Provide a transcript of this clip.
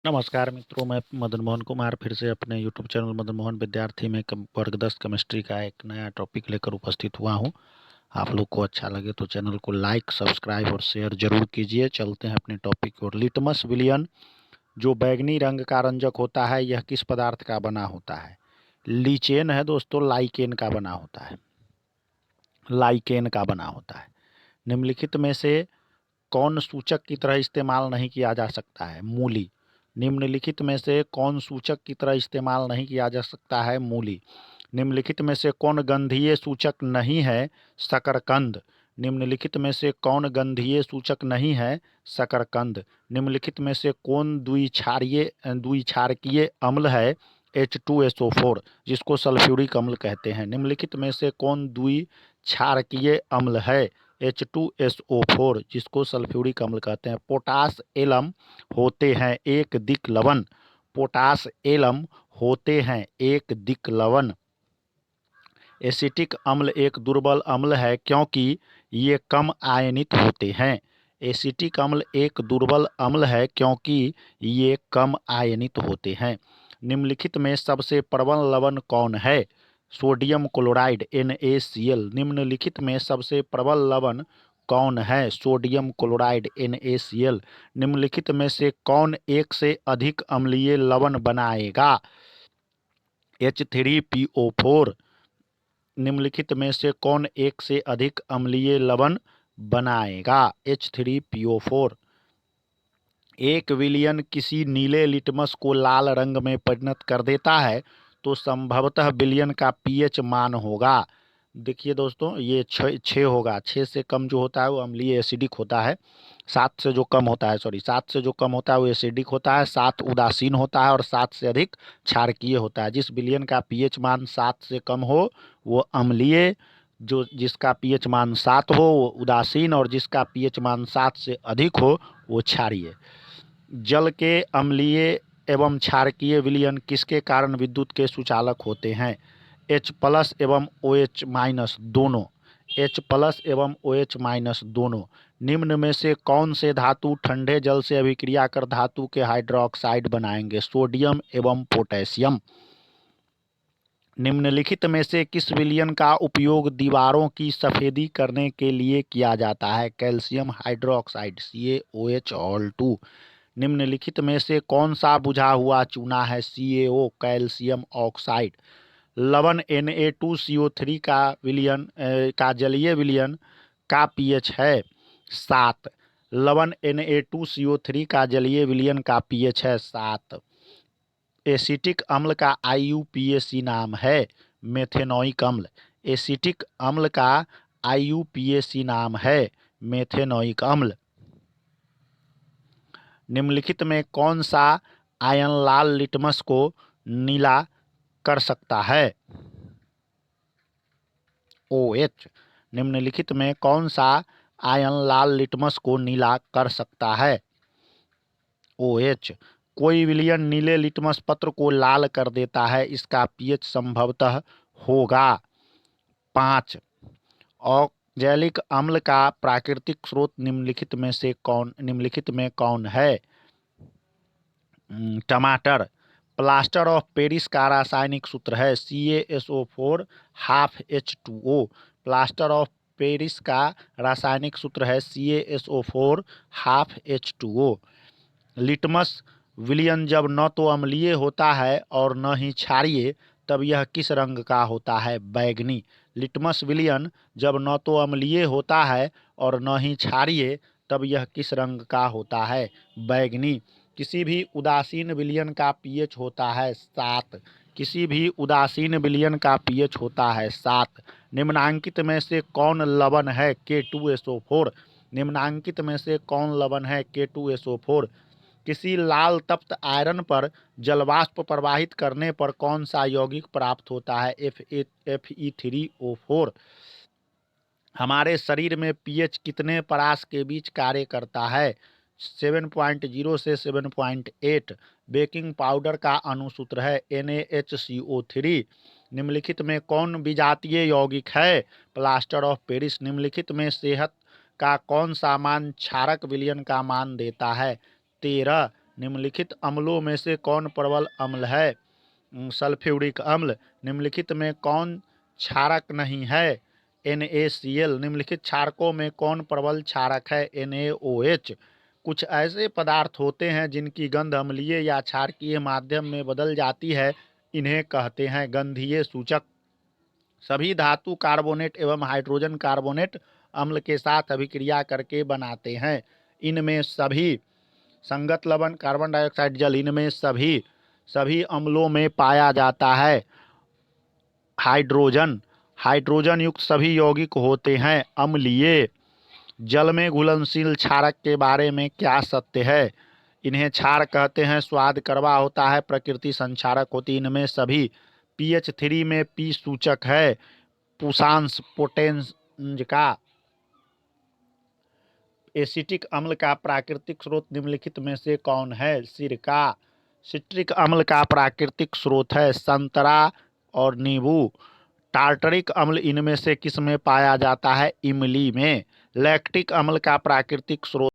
नमस्कार मित्रों, मैं मदन मोहन कुमार फिर से अपने यूट्यूब चैनल मदन मोहन विद्यार्थी में वर्ग 10 केमिस्ट्री का एक नया टॉपिक लेकर उपस्थित हुआ हूं। आप लोग को अच्छा लगे तो चैनल को लाइक, सब्सक्राइब और शेयर जरूर कीजिए। चलते हैं अपने टॉपिक की ओर। लिटमस विलियन जो बैंगनी रंग का रंजक होता है, यह किस पदार्थ का बना होता है? लीचेन है दोस्तों, लाइकेन का बना होता है। लाइकेन का बना होता है। निम्नलिखित में से कौन सूचक की तरह इस्तेमाल नहीं किया जा सकता है? मूली। निम्नलिखित में से कौन सूचक की तरह इस्तेमाल नहीं किया जा सकता है? मूली। निम्नलिखित में से कौन गंधीय सूचक नहीं है? शकरकंद। निम्नलिखित में से कौन गंधीय सूचक नहीं है? शकरकंद। निम्नलिखित में से कौन द्विक्षारकीय अम्ल है? H2SO4, जिसको सल्फ्यूरिक अम्ल कहते हैं। निम्नलिखित में से कौन द्विक्षारकीय अम्ल है? H2SO4, जिसको सल्फ्यूरिक अम्ल कहते हैं। पोटास एलम होते हैं एक दिक लवण। पोटास एलम होते हैं एक दिक लवण। एसिटिक अम्ल एक दुर्बल अम्ल है क्योंकि ये कम आयनित होते हैं। एसिटिक अम्ल एक दुर्बल अम्ल है क्योंकि ये कम आयनित होते हैं। निम्नलिखित में सबसे प्रबल लवण कौन है? Sodium chloride NaCl। निम्नलिखित में सबसे प्रबल लवण कौन है? Sodium chloride NaCl। निम्नलिखित में से कौन एक से अधिक अम्लीय लवण बनाएगा? H3PO4। निम्नलिखित में से कौन एक से अधिक अम्लीय लवण बनाएगा? H3PO4। एक विलयन किसी नीले लिटमस को लाल रंग में परिणत कर देता है तो संभवतः विलयन का पीएच मान होगा। देखिए दोस्तों, ये 6 होगा। 6 से कम जो होता है वो अम्लीय एसिडिक होता है। 7 से जो कम होता है, 7 से जो कम होता है वो एसिडिक होता है। 7 उदासीन होता है और 7 से अधिक क्षारकीय होता है। जिस विलयन का पीएच मान 7 से कम हो वो अम्लीय, जिसका पीएच मान 7 हो वो उदासीन, और जिसका पीएच मान 7 से अधिक हो वो क्षारीय। जल के अम्लीय एवं क्षारकीय विलयन किसके कारण विद्युत के सुचालक होते हैं? H+ एवं OH- दोनों। H+ एवं OH- दोनों। निम्न में से कौन से धातु ठंडे जल से अभिक्रिया कर धातु के हाइड्रोक्साइड बनाएंगे? सोडियम एवं पोटेशियम। निम्नलिखित में से किस विलयन का उपयोग दीवारों की सफेदी करने के लिए किया जाता है? Calcium hydroxide CaOH2। निम्नलिखित में से कौन सा बुझा हुआ चूना है? CaO calcium oxide. लवण Na2CO3 का जलीय विलयन का पीएच है 7। लवण Na2CO3 का जलीय विलयन का पीएच है 7। एसिटिक अम्ल का IUPAC नाम है मेथेनोइक अम्ल। एसिटिक अम्ल का IUPAC नाम है मेथेनोइक अम्ल। निम्नलिखित में कौन सा आयन लाल लिटमस को नीला कर सकता है? OH। निम्नलिखित में कौन सा आयन लाल लिटमस को नीला कर सकता है? OH। कोई विलयन नीले लिटमस पत्र को लाल कर देता है, इसका पीएच संभवतः होगा 5। ऑक्जेलिक अम्ल का प्राकृतिक स्रोत निम्नलिखित में कौन है? टमाटर। प्लास्टर ऑफ पेरिस का रासायनिक सूत्र है CaSO4 ½ H2O। Plaster of Paris का रासायनिक सूत्र है CaSO4 ½ H2O। लिटमस विलयन जब न तो अम्लीय होता है और न ही क्षारीय, तब यह किस रंग का होता है? बैगनी। लिटमस विलयन जब न तो अम्लीय होता है और न ही क्षारीय, तब यह किस रंग का होता है? बैगनी। किसी भी उदासीन विलयन का पीएच होता है 7। किसी भी उदासीन विलयन का पीएच होता है 7। निम्नांकित में से कौन लवण है? K2SO4। निम्नांकित में से कौन लवण है? K2SO4। किसी लाल तप्त आयरन पर जलवाष्प प्रवाहित करने पर कौन सा यौगिक प्राप्त होता है? Fe3O4। हमारे शरीर में पीएच कितने परास के बीच कार्य करता है? 7.0 से 7.8। बेकिंग पाउडर का अणुसूत्र है NaHCO3। निम्नलिखित में कौन विजातीय यौगिक है? Plaster of Paris. निम्नलिखित में सेहत का कौन सा मान क्षारक विलयन का मान देता है? 13। निम्नलिखित अम्लों में से कौन प्रबल अम्ल है? सल्फ्यूरिक अम्ल। निम्नलिखित में कौन क्षारक नहीं है? NaCl। निम्नलिखित क्षारकों में कौन प्रबल क्षारक है? NaOH। कुछ ऐसे पदार्थ होते हैं जिनकी गंध अम्लीय या क्षारकीय माध्यम में बदल जाती है, इन्हें कहते हैं गंधीय सूचक। सभी धातु कार्बोनेट एवं हाइड्रोजन कार्बोनेट अम्ल के साथ अभिक्रिया करके बनाते हैं। इनमें सभी संगत लवण, कार्बन डाइऑक्साइड, जल, इनमें सभी अम्लों में पाया जाता है हाइड्रोजन। हाइड्रोजन युक्त सभी यौगिक होते हैं अम्लीय। जल में घुलनशील क्षारक के बारे में क्या सत्य है? इन्हें क्षार कहते हैं, स्वाद कड़वा होता है, प्रकृति संक्षारक होती है। इनमें सभी pH 3 में P सूचक है पुषांश पोटेंज का। एसिटिक अम्ल का प्राकृतिक स्रोत निम्नलिखित में से कौन है? सिरका। सिट्रिक अम्ल का प्राकृतिक स्रोत है संतरा और नींबू। टार्टरिक अम्ल इनमें से किस में पाया जाता है? इमली में। लैक्टिक अम्ल का प्राकृतिक स्रोत